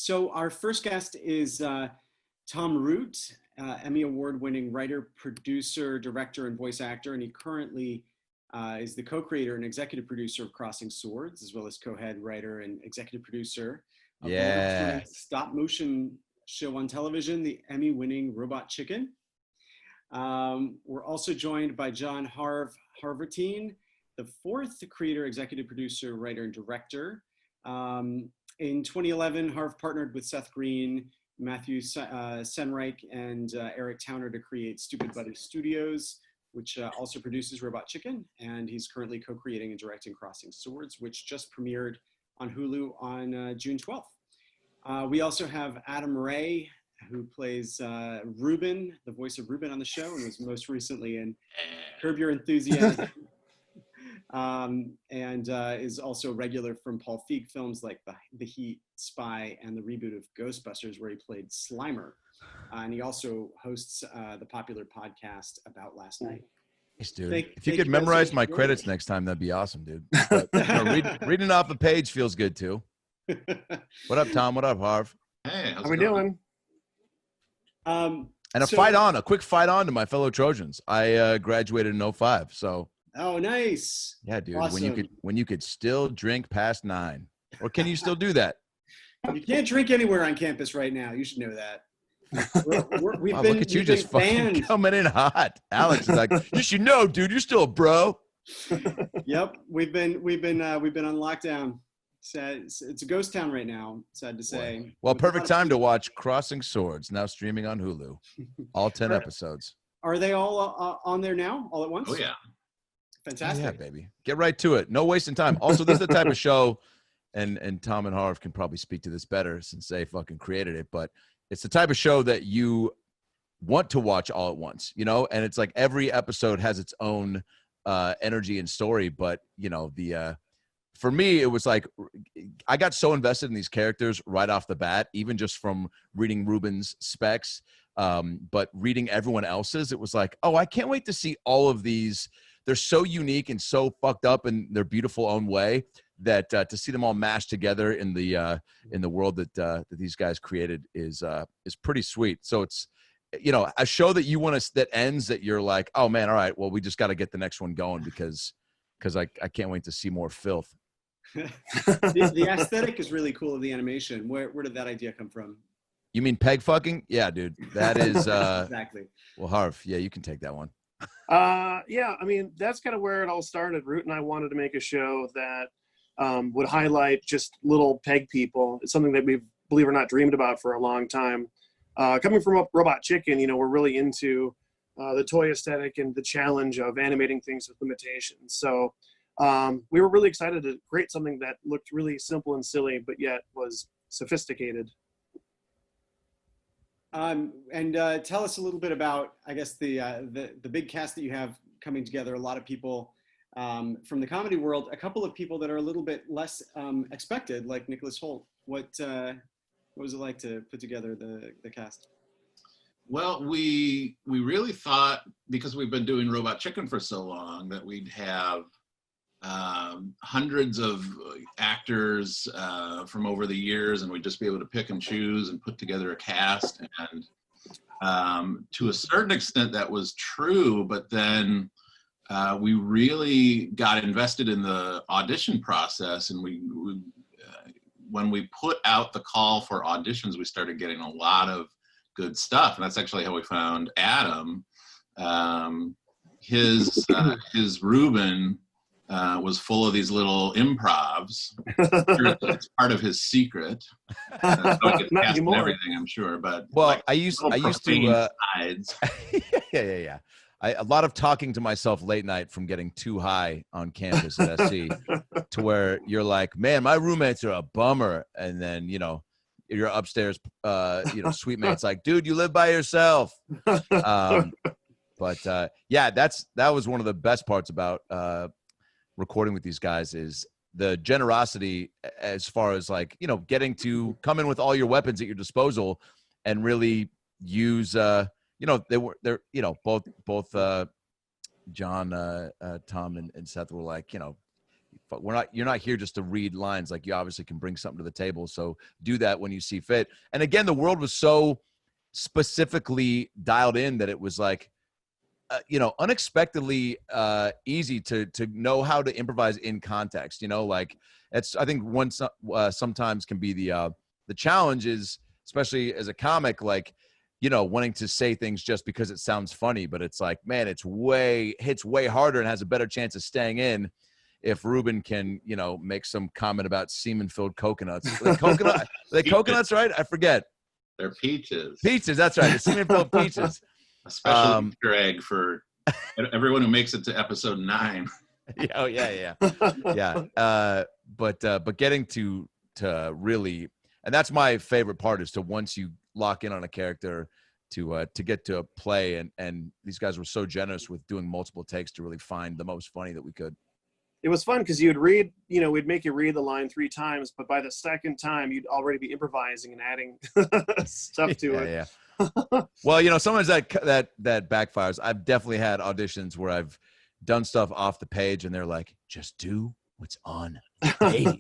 So our first guest is Tom Root, Emmy Award-winning writer, producer, director, and voice actor, and he currently is the co-creator and executive producer of Crossing Swords, as well as co-head writer and executive producer of the stop-motion show on television, the Emmy-winning Robot Chicken. We're also joined by John Harvatine, the fourth creator, executive producer, writer, and director. In 2011, Harv partnered with Seth Green, Matthew Senreich, and Eric Towner to create Stupid Buddy Studios, which also produces Robot Chicken. And he's currently co-creating and directing Crossing Swords, which just premiered on Hulu on June 12th. We also have Adam Ray, who plays Ruben, the voice of Ruben on the show, and was most recently in Curb Your Enthusiasm. And is also regular from Paul Feig films like The Heat, Spy, and the reboot of Ghostbusters, where he played Slimer. And he also hosts the popular podcast About Last Night. Nice, dude. If you could memorize my credits next time, that'd be awesome, dude. But, reading off a page feels good too. What up, Tom? What up, Harv? Hey, how we doing? And a quick fight on to my fellow Trojans. I graduated in 05, so. Oh, nice. Yeah, dude. Awesome. When you could still drink past 9, or can you still do that? You can't drink anywhere on campus right now. You should know that. Look at you just fucking coming in hot. Alex is like, you should know, dude. You're still a bro. Yep, we've been on lockdown. It's a ghost town right now. Sad to say. Well, perfect time to watch Crossing Swords, now streaming on Hulu. All 10 episodes. Are they all on there now, all at once? Oh yeah. Fantastic. Yeah, baby. Get right to it. No wasting time. Also, this is the type of show, and Tom and Harv can probably speak to this better since they fucking created it, but it's the type of show that you want to watch all at once, you know? And it's like every episode has its own energy and story, but, you know, for me, it was like I got so invested in these characters right off the bat, even just from reading Ruben's specs, but reading everyone else's, it was like, oh, I can't wait to see all of these. They're so unique and so fucked up in their beautiful own way that to see them all mashed together in the world that these guys created is pretty sweet. So it's, you know, a show that you want to, that ends that you're like, oh man, all right, well, we just got to get the next one going because I can't wait to see more filth. The aesthetic is really cool of the animation. Where did that idea come from? You mean peg fucking? Yeah, dude. That is exactly. Well, Harv, yeah, you can take that one. Yeah, I mean, that's kind of where it all started. Root and I wanted to make a show that would highlight just little peg people. It's something that we've, believe it or not, dreamed about for a long time. Coming from Robot Chicken, you know, we're really into the toy aesthetic and the challenge of animating things with limitations. So we were really excited to create something that looked really simple and silly, but yet was sophisticated. And tell us a little bit about, I guess, the big cast that you have coming together. A lot of people from the comedy world, a couple of people that are a little bit less expected, like Nicholas Hoult. What was it like to put together the cast? Well, we really thought, because we've been doing Robot Chicken for so long, that we'd have hundreds of actors from over the years, and we'd just be able to pick and choose and put together a cast. And to a certain extent that was true, but then we really got invested in the audition process, and we when we put out the call for auditions, we started getting a lot of good stuff, and that's actually how we found Adam. His Ruben was full of these little improvs. It's part of his secret. So he gets cast in everything, I'm sure. But well, like, I used to yeah. A lot of talking to myself late night from getting too high on campus at SC, to where you're like, man, my roommates are a bummer, and then you know your upstairs, suite mate's like, dude, you live by yourself. But yeah, that was one of the best parts about recording with these guys is the generosity as far as like, you know, getting to come in with all your weapons at your disposal and really use, they're both John, Tom and Seth were like, you know, you're not here just to read lines. Like, you obviously can bring something to the table. So do that when you see fit. And again, the world was so specifically dialed in that it was like, unexpectedly easy to know how to improvise in context. Like, I think sometimes can be the challenge is, especially as a comic, like, wanting to say things just because it sounds funny, but it's like, man, hits way harder and has a better chance of staying in if Ruben can, make some comment about semen-filled coconuts. Coconuts, right? I forget. They're peaches. Peaches, that's right. The semen-filled peaches. A special Easter egg for everyone who makes it to episode 9. Yeah. But getting to really, and that's my favorite part, is to, once you lock in on a character, to get to play, and these guys were so generous with doing multiple takes to really find the most funny that we could. It was fun because you'd read, we'd make you read the line 3 times, but by the second time you'd already be improvising and adding stuff to it. Yeah. Well, sometimes that backfires. I've definitely had auditions where I've done stuff off the page and they're like, just do what's on the page.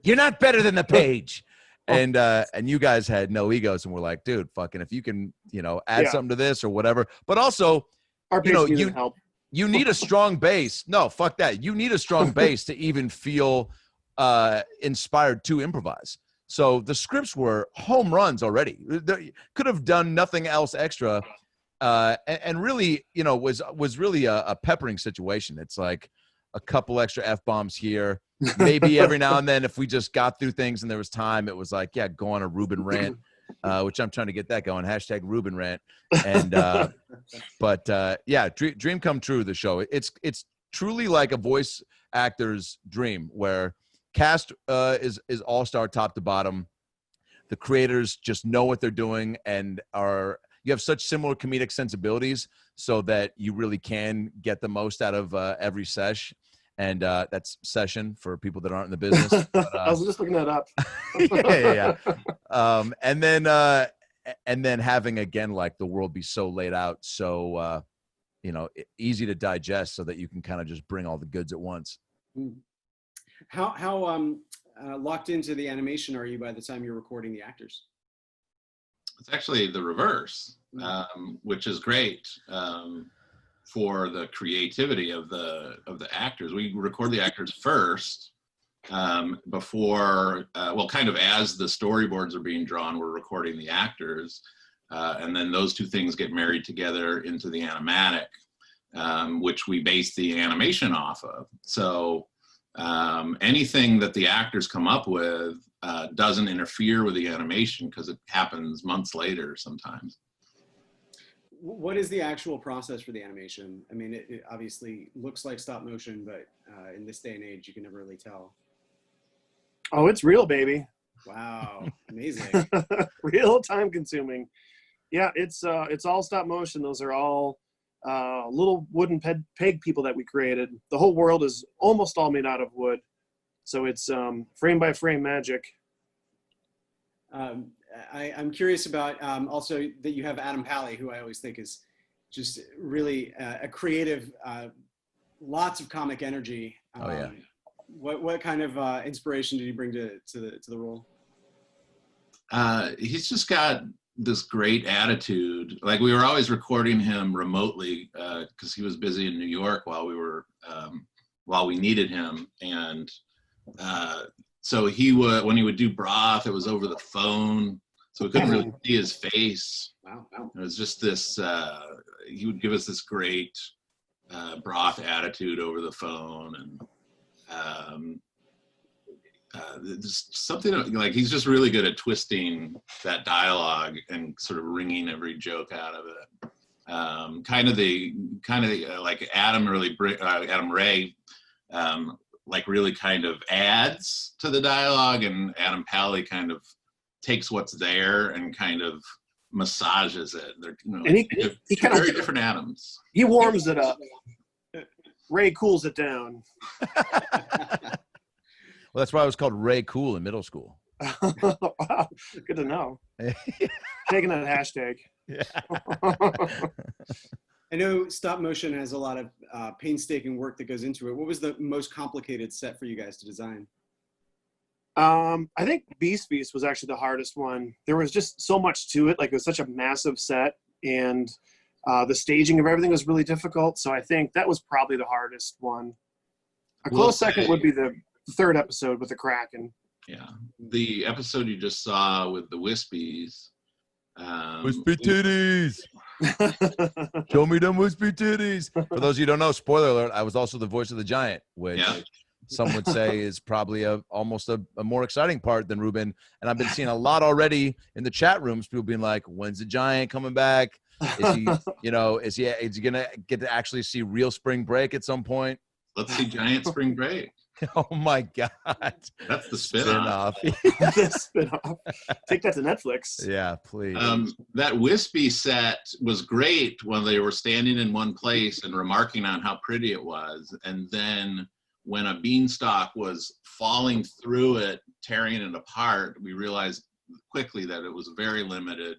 You're not better than the page. And you guys had no egos and were like, dude, fucking, if you can, add something to this or whatever. But also, our page needed help. You need a strong base. No, fuck that. You need a strong base to even feel inspired to improvise. So the scripts were home runs already. They could have done nothing else extra, and really, was really a peppering situation. It's like a couple extra F-bombs here. Maybe every now and then, if we just got through things and there was time, it was like, yeah, go on a Ruben rant, which I'm trying to get that going. # Ruben rant. And dream come true. The show. It's truly like a voice actor's dream, where cast is all-star top to bottom. The creators just know what they're doing and you have such similar comedic sensibilities, so that you really can get the most out of every sesh. And that's session for people that aren't in the business. But, I was just looking that up. Yeah. And then having, again, like, the world be so laid out, so easy to digest, so that you can kind of just bring all the goods at once. How locked into the animation are you by the time you're recording the actors? It's actually the reverse, which is great for the creativity of the actors. We record the actors first before, kind of as the storyboards are being drawn, we're recording the actors, and then those two things get married together into the animatic, which we base the animation off of. So anything that the actors come up with doesn't interfere with the animation, because it happens months later sometimes. What is the actual process for the animation? I mean, it obviously looks like stop motion, but in this day and age, you can never really tell. Oh, it's real, baby. Wow, amazing. Real time consuming. Yeah, it's all stop motion. Those are all little wooden peg people that we created. The whole world is almost all made out of wood. So it's frame by frame magic. I'm curious about also that you have Adam Pally, who I always think is just really a creative, lots of comic energy. Oh yeah. What kind of inspiration did you bring to the role? He's just got this great attitude. Like, we were always recording him remotely because he was busy in New York while we needed him, and so when he would do broth, it was over the phone, so we couldn't really see his face. Wow. It was just this. He would give us this great broth attitude over the phone, and there's something like, he's just really good at twisting that dialogue and sort of wringing every joke out of it. Kind of like Adam Ray, like, really kind of adds to the dialogue, and Adam Pally kind of takes what's there and kind of massages it. They're, and he kind very of different Adams. He warms it up. Ray cools it down. Well, that's why I was called Ray Cool in middle school. Wow, good to know. Taking that hashtag. Yeah. I know stop motion has a lot of painstaking work that goes into it. What was the most complicated set for you guys to design? I think Beast Feast was actually the hardest one. There was just so much to it. Like, it was such a massive set, and the staging of everything was really difficult. So I think that was probably the hardest one. A close second would be the third episode with the Kraken. Yeah, the episode you just saw with the Wispies. Wispy titties. Show me them wispy titties. For those of you who don't know, spoiler alert, I was also the voice of the giant, which some would say is probably almost a more exciting part than Ruben. And I've been seeing a lot already in the chat rooms, people being like, when's the giant coming back? Is he, is he gonna get to actually see real spring break at some point? Let's see giant spring break. Oh my God. That's the spin-off. The spin-off. Take that to Netflix. Yeah, please. That Wispy set was great when they were standing in one place and remarking on how pretty it was. And then when a beanstalk was falling through it, tearing it apart, we realized quickly that it was a very limited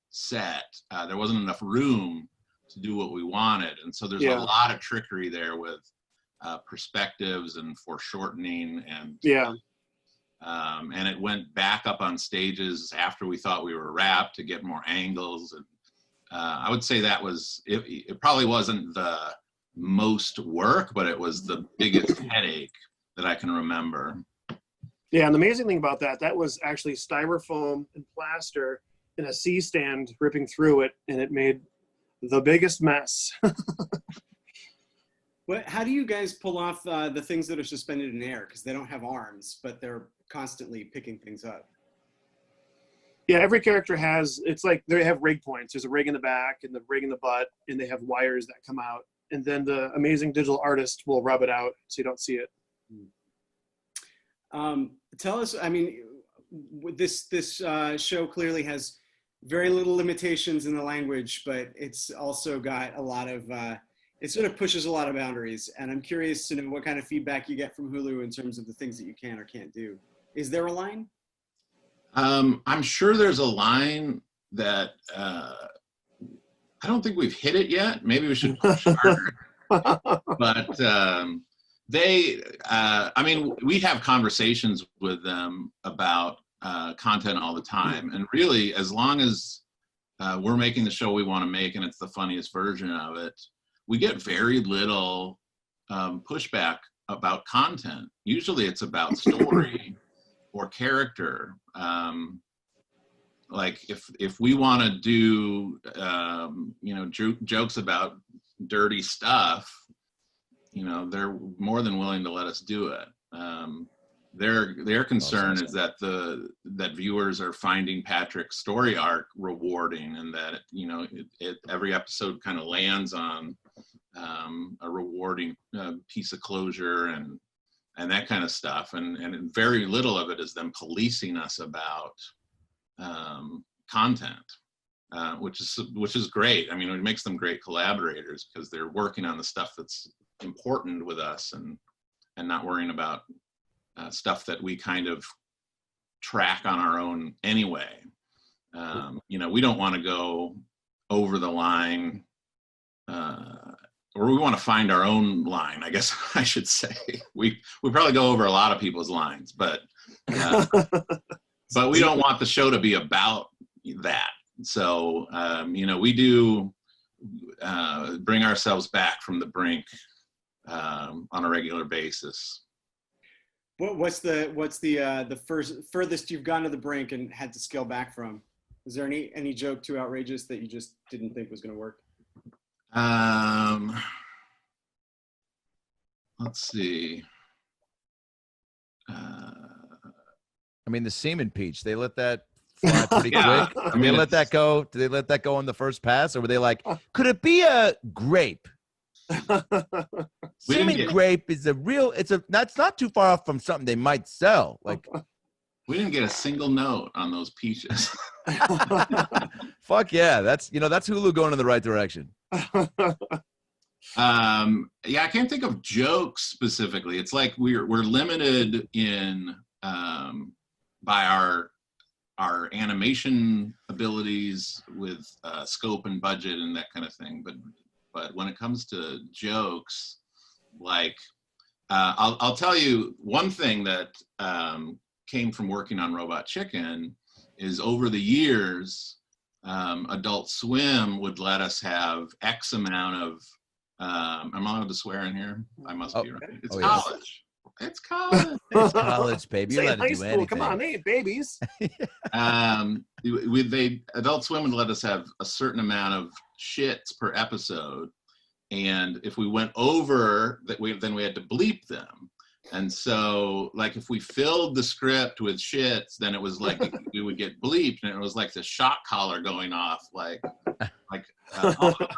set. There wasn't enough room to do what we wanted. And so there's a lot of trickery there with perspectives and foreshortening, and and it went back up on stages after we thought we were wrapped to get more angles. And I would say that was it probably wasn't the most work, but it was the biggest headache that I can remember. Yeah, and the amazing thing about that was actually styrofoam and plaster in a C-stand ripping through it, and it made the biggest mess. How do you guys pull off the things that are suspended in air? Because they don't have arms, but they're constantly picking things up. Yeah, every character it's like they have rig points. There's a rig in the back and the rig in the butt, and they have wires that come out. And then the amazing digital artist will rub it out so you don't see it. Tell us, I mean, this show clearly has very little limitations in the language, but it's also got a lot of, it sort of pushes a lot of boundaries. And I'm curious to know what kind of feedback you get from Hulu in terms of the things that you can or can't do. Is there a line? I'm sure there's a line that I don't think we've hit it yet. Maybe we should push harder. But I mean, we have conversations with them about content all the time. And really, as long as we're making the show we want to make and it's the funniest version of it, we get very little pushback about content. Usually it's about story or character. Like if we want to do, jokes about dirty stuff, they're more than willing to let us do it. Their concern is that that viewers are finding Patrick's story arc rewarding, and that every episode kind of lands on a rewarding piece of closure and that kind of stuff, and very little of it is them policing us about content, which is great. I mean, it makes them great collaborators because they're working on the stuff that's important with us and not worrying about stuff that we kind of track on our own anyway. We don't want to go over the line, or we want to find our own line, I guess I should say. We probably go over a lot of people's lines, but we don't want the show to be about that. So, we do bring ourselves back from the brink on a regular basis. What's the furthest you've gone to the brink and had to scale back from? Is there any joke too outrageous that you just didn't think was going to work? Let's see. I mean, the semen peach, they let that fly pretty quick. I mean, let that go. Did they let that go on the first pass, or were they like, could it be a grape? Semen grape is that's not too far off from something they might sell. Like, we didn't get a single note on those peaches. Fuck yeah, that's Hulu going in the right direction. I can't think of jokes specifically. It's like we're limited in by our animation abilities with scope and budget and that kind of thing. But but when it comes to jokes, like I'll tell you one thing that came from working on Robot Chicken is over the years, Adult Swim would let us have X amount of, am I allowed to swear in here? I must be, right? It's college. Yes. It's college. It's college, baby. You're allowed to do school. anything. Come on, they ain't babies. Adult Swim would let us have a certain amount of shits per episode. And if we went over that, then we had to bleep them. And so, like, if we filled the script with shits, then it was like we would get bleeped, and it was like the shock collar going off, like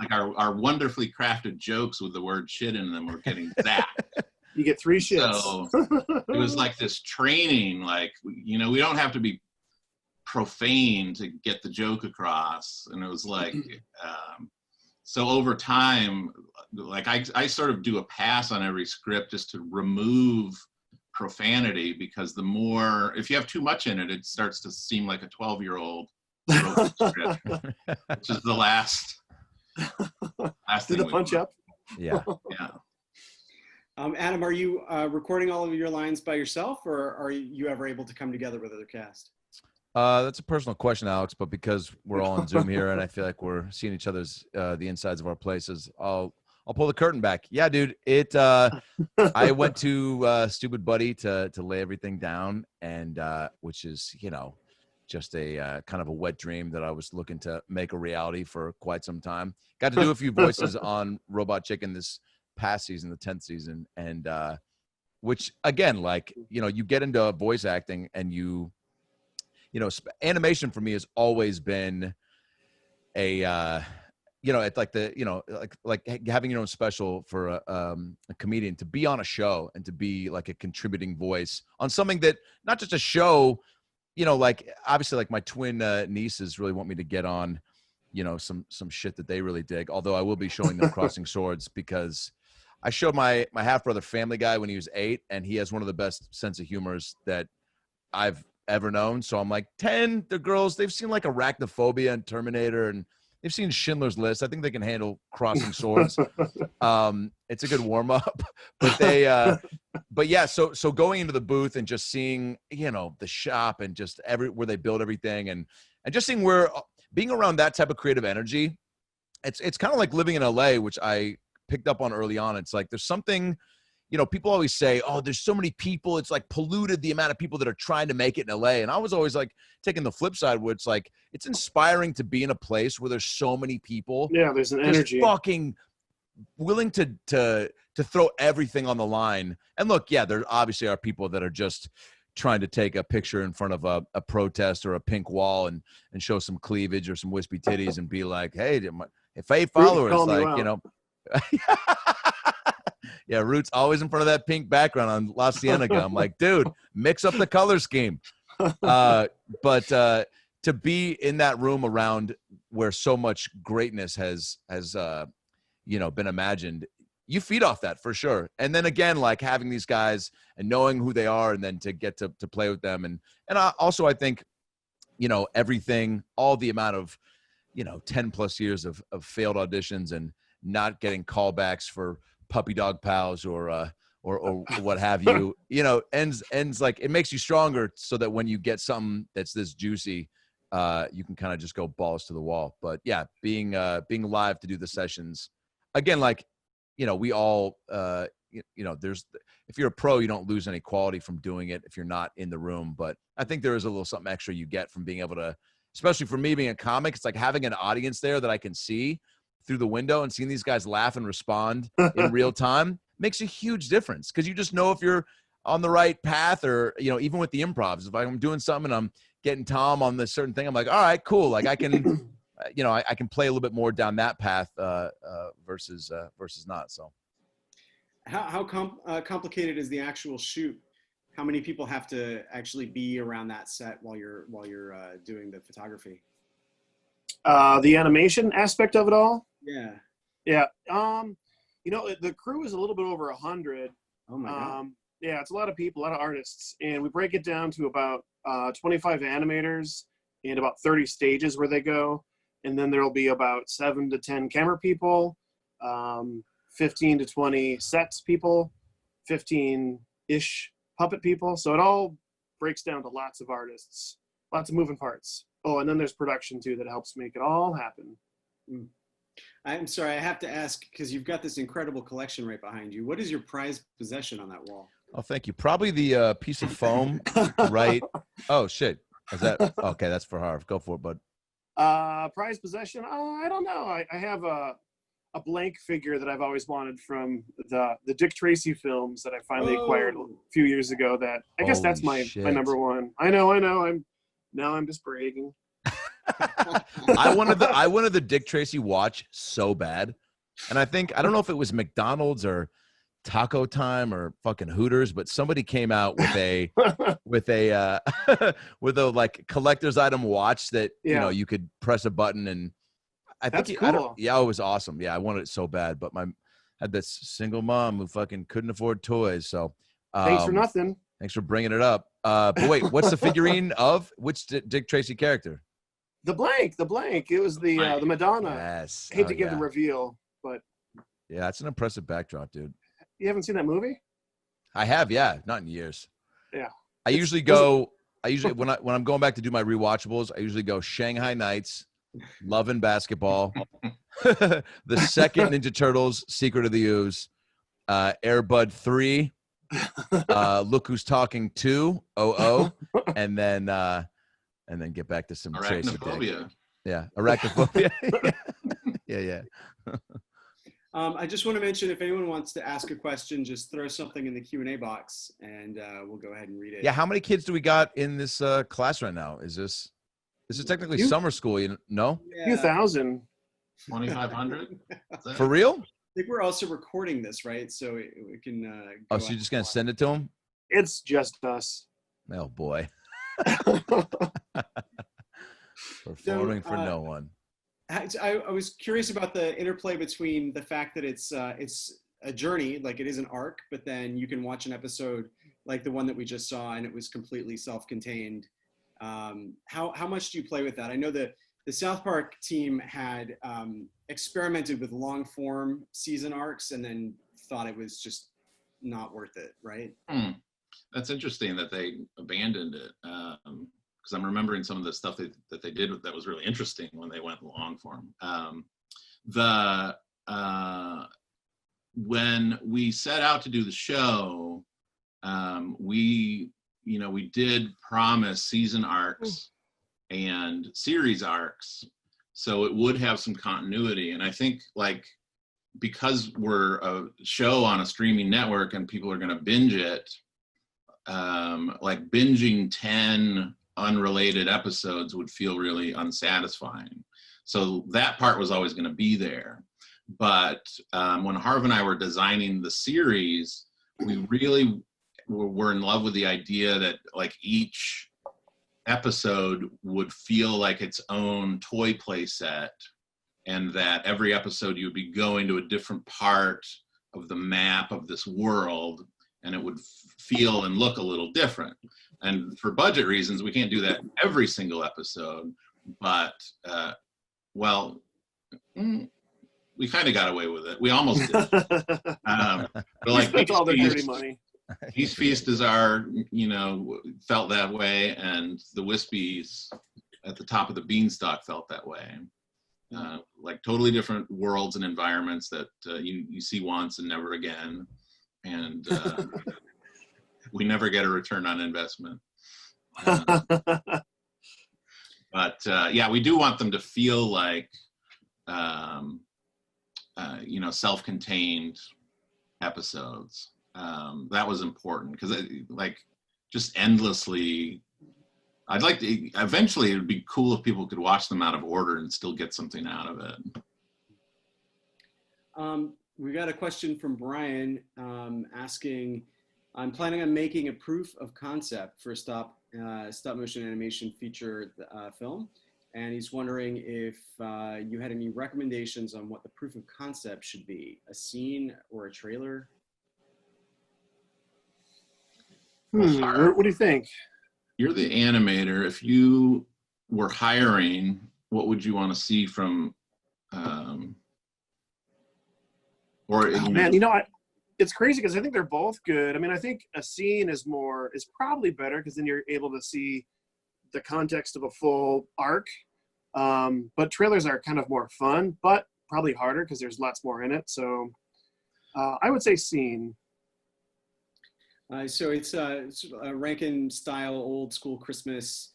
our wonderfully crafted jokes with the word shit in them were getting zapped. You get 3 shits. So it was like this training, like, we don't have to be profane to get the joke across. And it was like, so over time, like I sort of do a pass on every script just to remove profanity, because the more, if you have too much in it, it starts to seem like a 12-year-old script, which is the last Did thing the punch up? Yeah. Yeah. Adam, are you recording all of your lines by yourself, or are you ever able to come together with other cast? That's a personal question, Alex, but because we're all on Zoom here and I feel like we're seeing each other's the insides of our places, I'll pull the curtain back. Yeah, dude. I went to Stupid Buddy to lay everything down, and which is, just a kind of a wet dream that I was looking to make a reality for quite some time. Got to do a few voices on Robot Chicken this past season, the 10th season, and which again, like, you get into voice acting and animation for me has always been a it's like like having your own special for a comedian, to be on a show and to be like a contributing voice on something that, not just a show, like obviously like my twin nieces really want me to get on some shit that they really dig, although I will be showing them Crossing Swords, because I showed my half brother Family Guy when he was 8, and he has one of the best sense of humors that I've ever known. So I'm like, 10, the girls, they've seen like Arachnophobia and Terminator, and they've seen Schindler's List. I think they can handle Crossing Swords. It's a good warm up, but yeah. So going into the booth and just seeing, the shop and just where they build everything, and just seeing being around that type of creative energy, it's kind of like living in LA, which I picked up on early on. It's like, there's something, people always say, oh, there's so many people, it's like polluted, the amount of people that are trying to make it in LA. And I was always like taking the flip side, where it's like, it's inspiring to be in a place where there's so many people. Yeah, there's an energy. Fucking willing to throw everything on the line. And look, yeah, there obviously are people that are just trying to take a picture in front of a protest or a pink wall and show some cleavage or some wispy titties and be like, hey, if 8 followers, like, yeah, Root's always in front of that pink background on La Cienega. I'm like, dude, mix up the color scheme. But to be in that room around where so much greatness has been imagined, you feed off that for sure. And then again, like having these guys and knowing who they are, and then to get to play with them. And also I think, everything, all the amount of, 10 plus years of failed auditions and not getting callbacks for puppy dog pals or what have you, ends like, it makes you stronger, so that when you get something that's this juicy, you can kind of just go balls to the wall. But yeah, being live to do the sessions again, like, we all, there's, if you're a pro, you don't lose any quality from doing it if you're not in the room. But I think there is a little something extra you get from being able to, especially for me being a comic, it's like having an audience there that I can see through the window, and seeing these guys laugh and respond in real time makes a huge difference, because you just know if you're on the right path, or, even with the improvs, if I'm doing something and I'm getting Tom on this certain thing, I'm like, all right, cool. Like I can, I can play a little bit more down that path versus not. So how complicated is the actual shoot? How many people have to actually be around that set while you're doing the photography? The animation aspect of it all? Yeah. Yeah. The crew is a little bit over 100. Oh my God. Yeah, it's a lot of people, a lot of artists. And we break it down to about 25 animators and about 30 stages where they go. And then there'll be about 7 to 10 camera people. 15 to 20 sets people, 15-ish puppet people. So it all breaks down to lots of artists, lots of moving parts. Oh, and then there's production too that helps make it all happen. I'm sorry, I have to ask, because you've got this incredible collection right behind you. What is your prized possession on that wall? Oh, thank you. Probably the piece of foam, right? Oh, shit. Is that okay? That's for Harv. Go for it, bud. Prized possession? I don't know. I have a blank figure that I've always wanted from the Dick Tracy films that I finally acquired a few years ago. That I guess that's my number one. I know. I'm just bragging. I wanted the Dick Tracy watch so bad, and I don't know if it was McDonald's or Taco Time or fucking Hooters, but somebody came out with a with a like collector's item watch that you know you could press a button and That's cool. It was awesome. Yeah, I wanted it so bad, but had this single mom who fucking couldn't afford toys. So thanks for nothing. Thanks for bringing it up. But wait, what's the figurine of which Dick Tracy character? The blank. It was the Madonna. Yes. I hate to give the reveal, but yeah, it's an impressive backdrop, dude. You haven't seen that movie? I have, yeah, not in years. Yeah. I usually when I'm going back to do my rewatchables, I usually go Shanghai Nights, Love and Basketball, the second Ninja Turtles, Secret of the Ooze, Air Bud 3, Look Who's Talking 2, and then get back to some Tracy Dick. Yeah, arachnophobia. yeah. I just want to mention, if anyone wants to ask a question, just throw something in the Q&A box, and we'll go ahead and read it. Yeah, how many kids do we got in this class right now? Is this technically summer school? You know? Yeah. 2,000. 2,500. For real? I think we're also recording this, right? So we can. So you're just gonna send it to them? It's just us. Oh boy. Performing for no one. I was curious about the interplay between the fact that it's a journey, like it is an arc, but then you can watch an episode like the one that we just saw, and it was completely self-contained. How much do you play with that? I know that the South Park team had experimented with long-form season arcs, and then thought it was just not worth it, right? That's interesting that they abandoned it. Because I'm remembering some of the stuff that they did that was really interesting when they went long form. When we set out to do the show, we did promise season arcs and series arcs, so it would have some continuity. And I think because we're a show on a streaming network and people are going to binge it, binging 10 unrelated episodes would feel really unsatisfying. So that part was always going to be there. But when Harv and I were designing the series, we really were in love with the idea that each episode would feel like its own toy play set, and that every episode you would be going to a different part of the map of this world, and it would feel and look a little different. And for budget reasons, we can't do that every single episode, but we kind of got away with it. We almost did. But all their dirty money. Beast Feast is felt that way, and the Wispies at the top of the beanstalk felt that way. Totally different worlds and environments that you see once and never again. And we never get a return on investment. But we do want them to feel like, self-contained episodes. That was important because just endlessly, I'd like to, eventually it would be cool if people could watch them out of order and still get something out of it. We got a question from Brian asking, I'm planning on making a proof of concept for a stop motion animation feature film. And he's wondering if you had any recommendations on what the proof of concept should be, a scene or a trailer? What do you think? You're the animator. If you were hiring, what would you want to see from Or Oh, man, it's crazy because I think they're both good. I mean, I think a scene is probably better because then you're able to see the context of a full arc. But trailers are kind of more fun, but probably harder because there's lots more in it. So I would say scene. So it's a Rankin style old school Christmas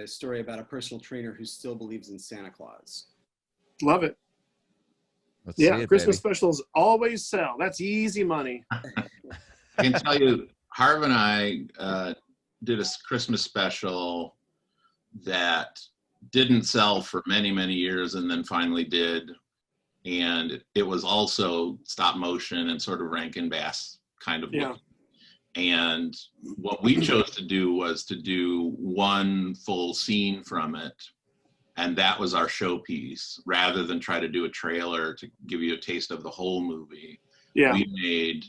story about a personal trainer who still believes in Santa Claus. Love it. Let's see it, Christmas baby. specials always sell. That's easy money. I can tell you, Harv and I did a Christmas special that didn't sell for many, many years and then finally did. And it was also stop motion and sort of Rankin Bass kind of look. And what we chose to do was to do one full scene from it. And that was our showpiece rather than try to do a trailer to give you a taste of the whole movie. Yeah. We made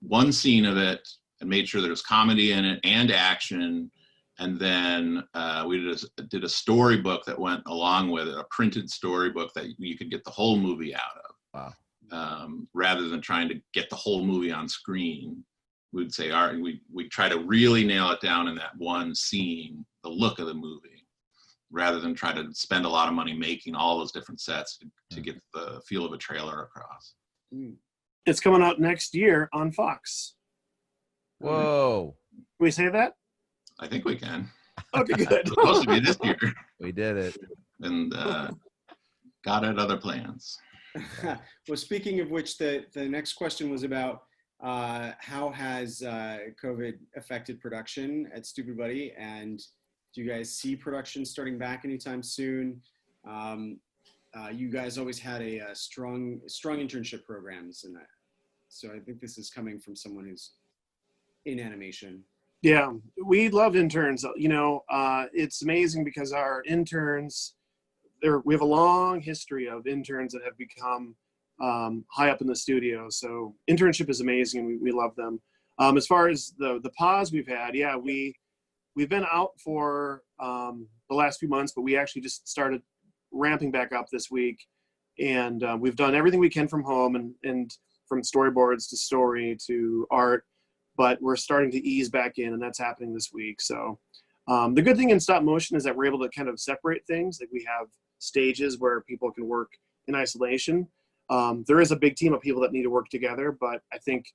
one scene of it and made sure there was comedy in it and action. And then we did a storybook that went along with it, a printed storybook that you could get the whole movie out of. Wow. Rather than trying to get the whole movie on screen, we'd say, all right, we try to really nail it down in that one scene, the look of the movie, rather than try to spend a lot of money making all those different sets to get the feel of a trailer across. It's coming out next year on Fox. Whoa. Can we say that? I think we can. Okay, good. It's supposed to be this year. We did it. And got it other plans. Well, speaking of which, the next question was about how has COVID affected production at Stupid Buddy, and do you guys see production starting back anytime soon? You guys always had a strong internship programs, and so I think this is coming from someone who's in animation. Yeah, we love interns. It's amazing because our interns, we have a long history of interns that have become high up in the studio. So internship is amazing, and we love them. As far as the pause we've had, we've been out for the last few months, but we actually just started ramping back up this week. And we've done everything we can from home and from storyboards to story to art, but we're starting to ease back in, and that's happening this week. So the good thing in stop motion is that we're able to kind of separate things. Like we have stages where people can work in isolation. There is a big team of people that need to work together, but I think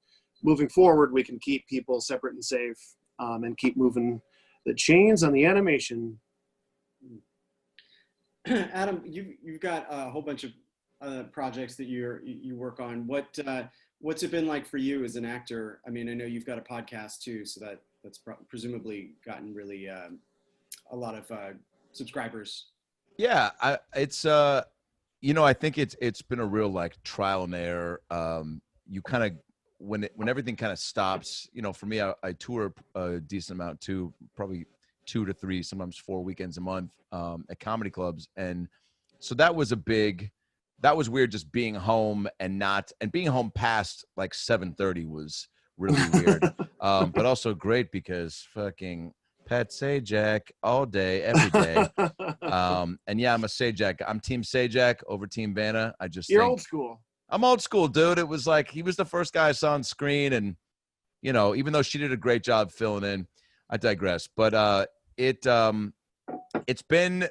moving forward, we can keep people separate and safe and keep moving the chains on the animation. Adam, you've got a whole bunch of projects that you work on. What's it been like for you as an actor? I mean, I know you've got a podcast too, so that's presumably gotten really a lot of subscribers. Yeah, it's I think it's been a real like trial and error. You kind of when everything kind of stops. For me, I tour a decent amount too, probably 2 to 3, sometimes 4 weekends a month at comedy clubs, and so that was weird, just being home and being home past like 7:30 was really weird, but also great because fucking Pat Sajak all day, every day. And yeah, I'm a Sajak. I'm Team Sajak over Team Vanna. You're old school. I'm old school, dude. It was like he was the first guy I saw on screen, and even though she did a great job filling in, I digress. But it's been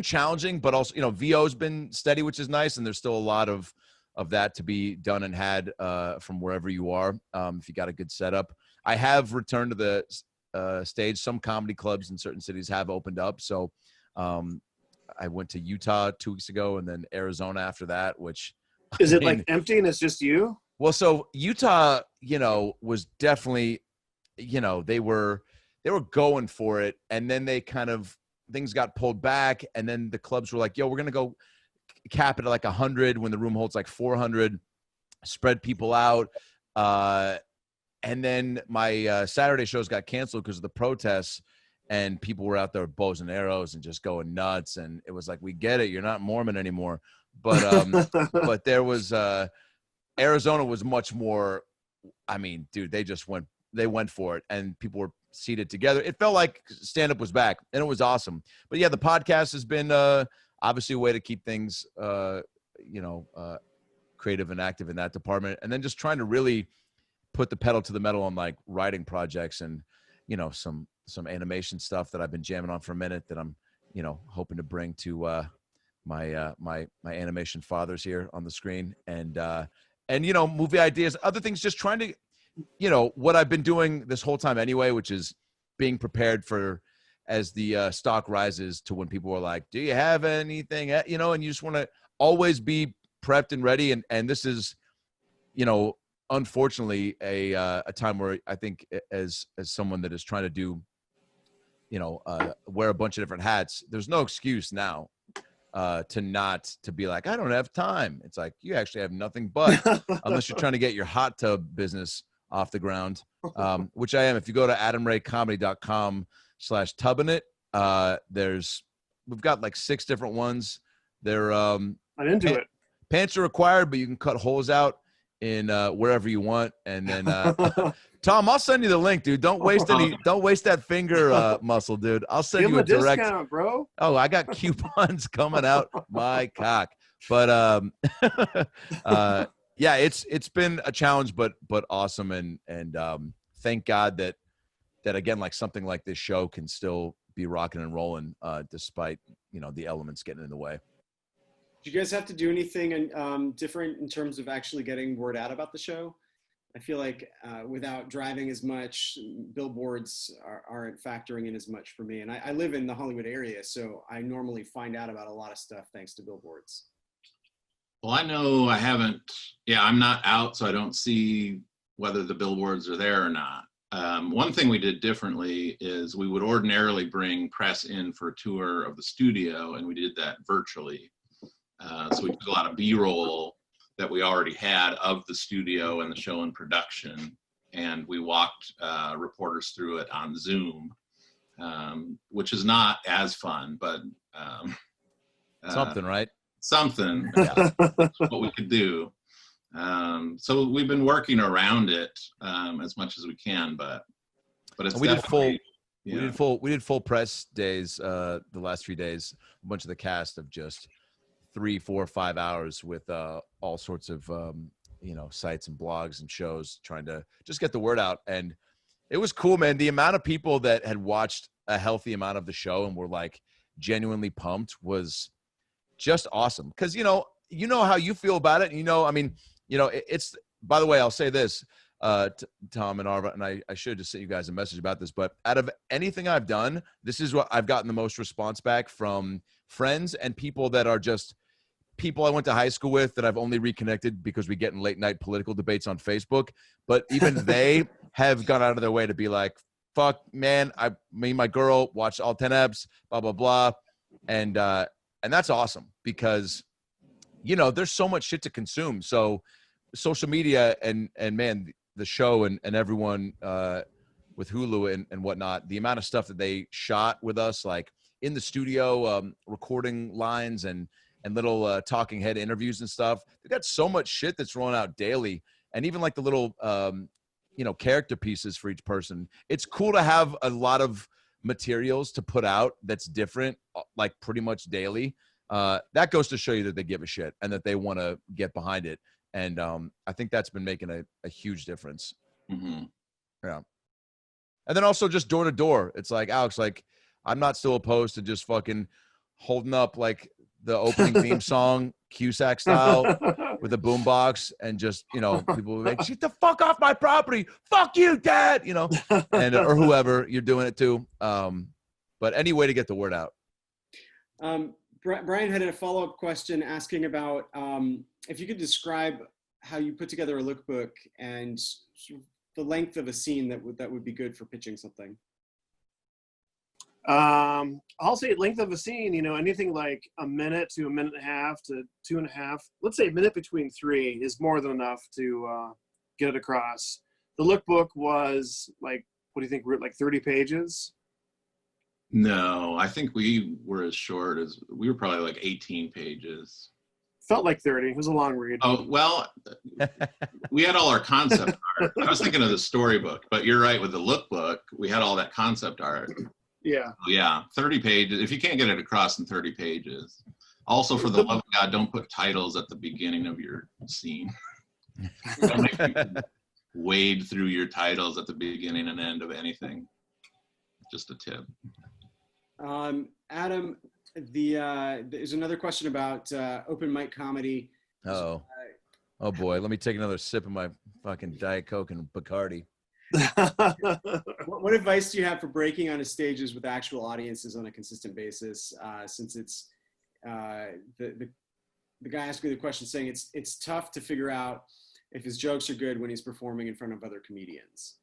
challenging, but also VO's been steady, which is nice, and there's still a lot of that to be done and had from wherever you are, if you got a good setup. I have returned to the stage. Some comedy clubs in certain cities have opened up, so I went to Utah 2 weeks ago, and then Arizona after that. Which is it like empty and it's just you? Well, so Utah, was definitely, they were going for it, and then they kind of things got pulled back, and then the clubs were like, "Yo, we're gonna go cap it at like 100 when the room holds like 400, spread people out." And then my Saturday shows got canceled because of the protests, and people were out there with bows and arrows and just going nuts. And it was like, we get it, you're not Mormon anymore. But but there was Arizona was much more. I mean, dude, they went for it, and people were seated together. It felt like stand-up was back, and it was awesome. But yeah, the podcast has been obviously a way to keep things creative and active in that department. And then just trying to really put the pedal to the metal on like writing projects and, you know, some animation stuff that I've been jamming on for a minute that I'm, you know, hoping to bring to my animation fathers here on the screen. And you know, movie ideas, other things, just trying to, you know, what I've been doing this whole time anyway, which is being prepared for as the stock rises to when people are like, do you have anything, you know, and you just want to always be prepped and ready. And this is, you know, unfortunately a time where I think as someone that is trying to do, you know, wear a bunch of different hats, there's no excuse now to be like, I don't have time. It's like, you actually have nothing but, unless you're trying to get your hot tub business off the ground, which I am. If you go to adamraycomedy.com/tubbinit, we've got like 6 different ones. They're I'm into it. Pants are required, but you can cut holes out in wherever you want. And then Tom, I'll send you the link, dude. Don't waste that finger muscle, dude. I'll send Give you a him direct discount, bro. Oh, I got coupons coming out my cock. But yeah, it's been a challenge, but awesome, and thank God that again, like something like this show can still be rocking and rolling despite, you know, the elements getting in the way. Do you guys have to do anything different in terms of actually getting word out about the show? I feel like without driving as much, billboards aren't factoring in as much for me. And I live in the Hollywood area, so I normally find out about a lot of stuff thanks to billboards. Well, I know I haven't, I'm not out, so I don't see whether the billboards are there or not. One thing we did differently is we would ordinarily bring press in for a tour of the studio, and we did that virtually. So we took a lot of B-roll that we already had of the studio and the show in production, and we walked reporters through it on Zoom, which is not as fun, but Something, right? Something, what we could do. So we've been working around it as much as we can, but it's we definitely, we did full press days the last few days. A bunch of the cast of just 3, 4, 5 hours with all sorts of you know, sites and blogs and shows, trying to just get the word out. And it was cool, man. The amount of people that had watched a healthy amount of the show and were like genuinely pumped was just awesome. Because you know how you feel about it. You know, I mean, you know, it's, by the way, I'll say this, Tom and Arva, and I should just send you guys a message about this, but out of anything I've done, this is what I've gotten the most response back from friends and people that are just people I went to high school with that I've only reconnected because we get in late night political debates on Facebook. But even they have gone out of their way to be like, fuck, man, me and my girl watched all 10 eps, blah, blah, blah. And that's awesome because, you know, there's so much shit to consume. So social media and man, the show and everyone with Hulu and whatnot, the amount of stuff that they shot with us, like in the studio, recording lines and little talking head interviews and stuff. They got so much shit that's rolling out daily. And even like the little, you know, character pieces for each person. It's cool to have a lot of materials to put out that's different, like pretty much daily. That goes to show you that they give a shit and that they want to get behind it. And I think that's been making a huge difference. Mm-hmm. Yeah. And then also just door to door. It's like, Alex, like, I'm not still opposed to just fucking holding up like the opening theme song, Cusack style, with a boombox, and just, you know, people will be like, get the fuck off my property. Fuck you, Dad. You know, and or whoever you're doing it to. But any way to get the word out. Brian had a follow-up question asking about if you could describe how you put together a lookbook and the length of a scene that would be good for pitching something. I'll say length of a scene, you know, anything like a minute to a minute and a half to 2.5. Let's say a minute between 3 is more than enough to get it across. The lookbook was like, what do you think, like 30 pages? No, I think we were as short as, we were probably like 18 pages. Felt like 30. It was a long read. Oh, well, we had all our concept art. I was thinking of the storybook, but you're right, with the lookbook, we had all that concept art. Yeah. Yeah, 30 pages. If you can't get it across in 30 pages, Also, for the love of God, don't put titles at the beginning of your scene. Don't make people wade through your titles at the beginning and end of anything. Just a tip. Adam, there's another question about open mic comedy. Oh boy, let me take another sip of my fucking Diet Coke and Bacardi. What advice do you have for breaking onto stages with actual audiences on a consistent basis? Since it's the guy asking the question saying it's tough to figure out if his jokes are good when he's performing in front of other comedians.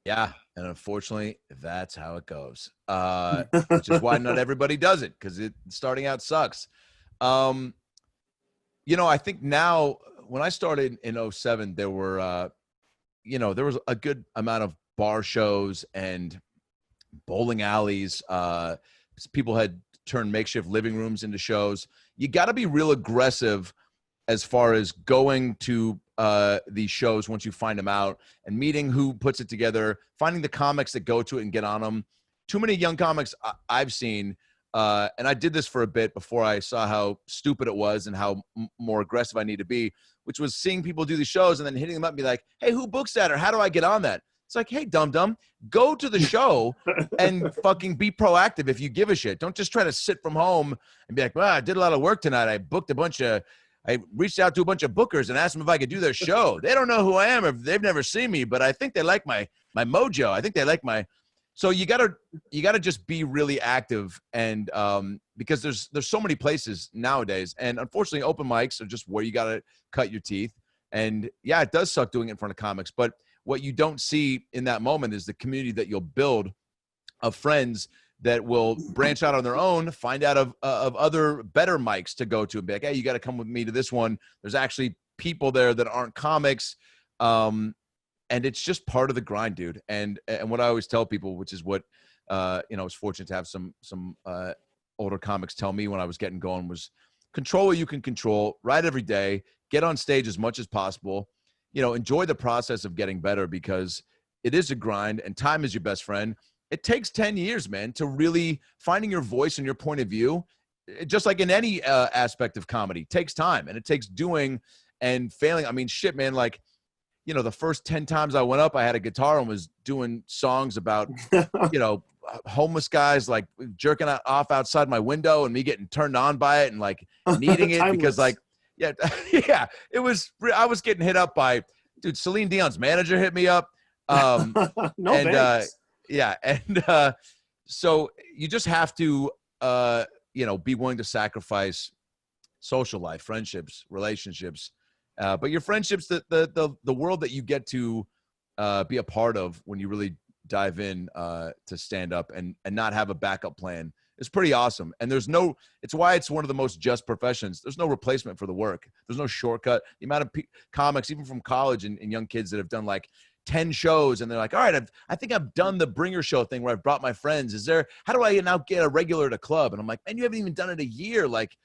Yeah, and unfortunately, that's how it goes. Which is why not everybody does it, because it starting out sucks. You know, I think now when I started in 07, there were there was a good amount of bar shows and bowling alleys. People had turned makeshift living rooms into shows. You got to be real aggressive as far as going to these shows once you find them out and meeting who puts it together, finding the comics that go to it and get on them. Too many young comics I've seen, and I did this for a bit before I saw how stupid it was and how more aggressive I need to be, which was seeing people do these shows and then hitting them up and be like, hey, who books that? Or how do I get on that? It's like, hey, dum-dum, go to the show and fucking be proactive if you give a shit. Don't just try to sit from home and be like, well, I did a lot of work tonight. I reached out to a bunch of bookers and asked them if I could do their show. They don't know who I am or they've never seen me, but I think they like my mojo. I think they like my. So you gotta just be really active, and because there's so many places nowadays, and unfortunately open mics are just where you gotta cut your teeth. And yeah, it does suck doing it in front of comics, but what you don't see in that moment is the community that you'll build of friends that will branch out on their own, find out of other better mics to go to and be like, hey, you got to come with me to this one. There's actually people there that aren't comics. And it's just part of the grind, dude. And what I always tell people, which is what, I was fortunate to have some older comics tell me when I was getting going, was control what you can control, write every day, get on stage as much as possible, enjoy the process of getting better, because it is a grind and time is your best friend. It takes 10 years, man, to really finding your voice and your point of view. Just like in any aspect of comedy, it takes time and it takes doing and failing. I mean, shit, man, like, the first 10 times I went up, I had a guitar and was doing songs about, homeless guys, like jerking off outside my window and me getting turned on by it and like needing it because like, yeah, it was, I was getting hit up by, dude, Celine Dion's manager hit me up. So you just have to, be willing to sacrifice social life, friendships, relationships, but your friendships, the world that you get to be a part of when you really dive in to stand up and not have a backup plan is pretty awesome. And it's why it's one of the most just professions. There's no replacement for the work. There's no shortcut. The amount of comics, even from college and young kids that have done like 10 shows and they're like, all right, I think I've done the bringer show thing where I've brought my friends. How do I now get a regular at a club? And I'm like, man, you haven't even done it a year. Like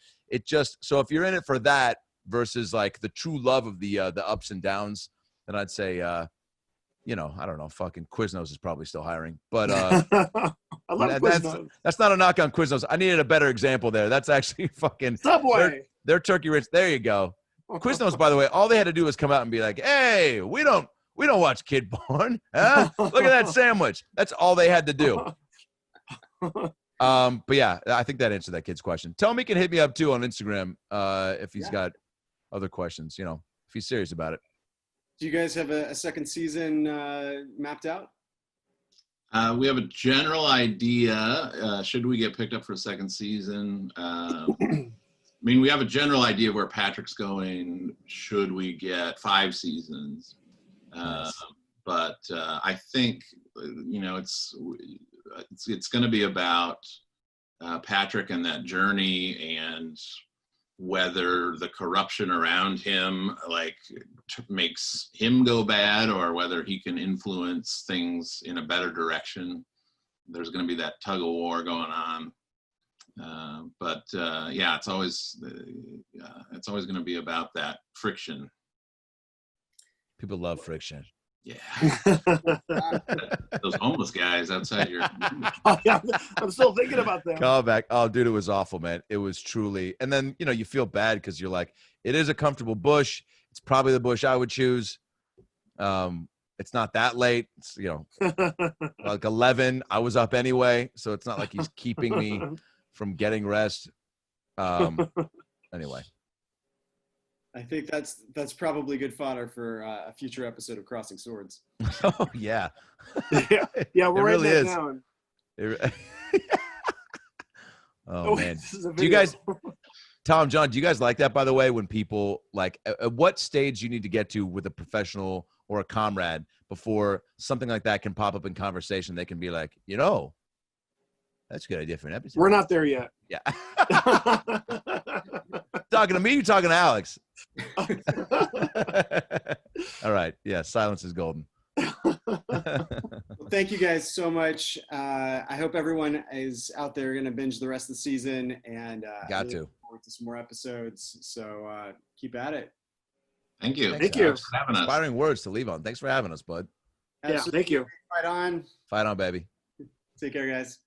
so if you're in it for that versus like the true love of the ups and downs, then I'd say, I don't know, fucking Quiznos is probably still hiring, but I love Quiznos. That's not a knock on Quiznos. I needed a better example there. That's actually fucking Subway. They're turkey rich. There you go. Quiznos, by the way, all they had to do was come out and be like, hey, we don't watch kid porn. Huh? Look at that sandwich. That's all they had to do. But yeah, I think that answered that kid's question. Tell him he can hit me up too on Instagram if he's got other questions, if he's serious about it. Do you guys have a second season mapped out? We have a general idea. Should we get picked up for a second season? We have a general idea of where Patrick's going. Should we get 5 seasons? Nice. But I think, it's going to be about Patrick and that journey, and whether the corruption around him makes him go bad or whether he can influence things in a better direction. There's going to be that tug of war going on. It's always going to be about that friction. People love friction. Yeah. Those homeless guys outside your. Oh, yeah, I'm still thinking about that. Call back. Oh, dude, it was awful, man. It was truly. And then, you know, you feel bad because you're like, it is a comfortable bush. It's probably the bush I would choose. It's not that late. It's, you know, like 11. I was up anyway, so it's not like he's keeping me from getting rest. Anyway. I think that's probably good fodder for a future episode of Crossing Swords. Oh yeah. Yeah, we're It really writing that is. down. Oh man. This is a Do you video. guys, Tom, John, do you guys like that, by the way, when people like at what stage you need to get to with a professional or a comrade before something like that can pop up in conversation? They can be like, you know, that's a good idea for an episode. We're not there yet. Yeah. Talking to me, you're talking to Alex. All right. Yeah. Silence is golden. Well, thank you guys so much. I hope everyone is out there going to binge the rest of the season, and Got really to. look forward to some more episodes. So keep at it. Thank you. Thanks, Thank you. Thanks for having us. Inspiring words to leave on. Thanks for having us, bud. Yeah, thank you. Fight on. Fight on, baby. Take care, guys.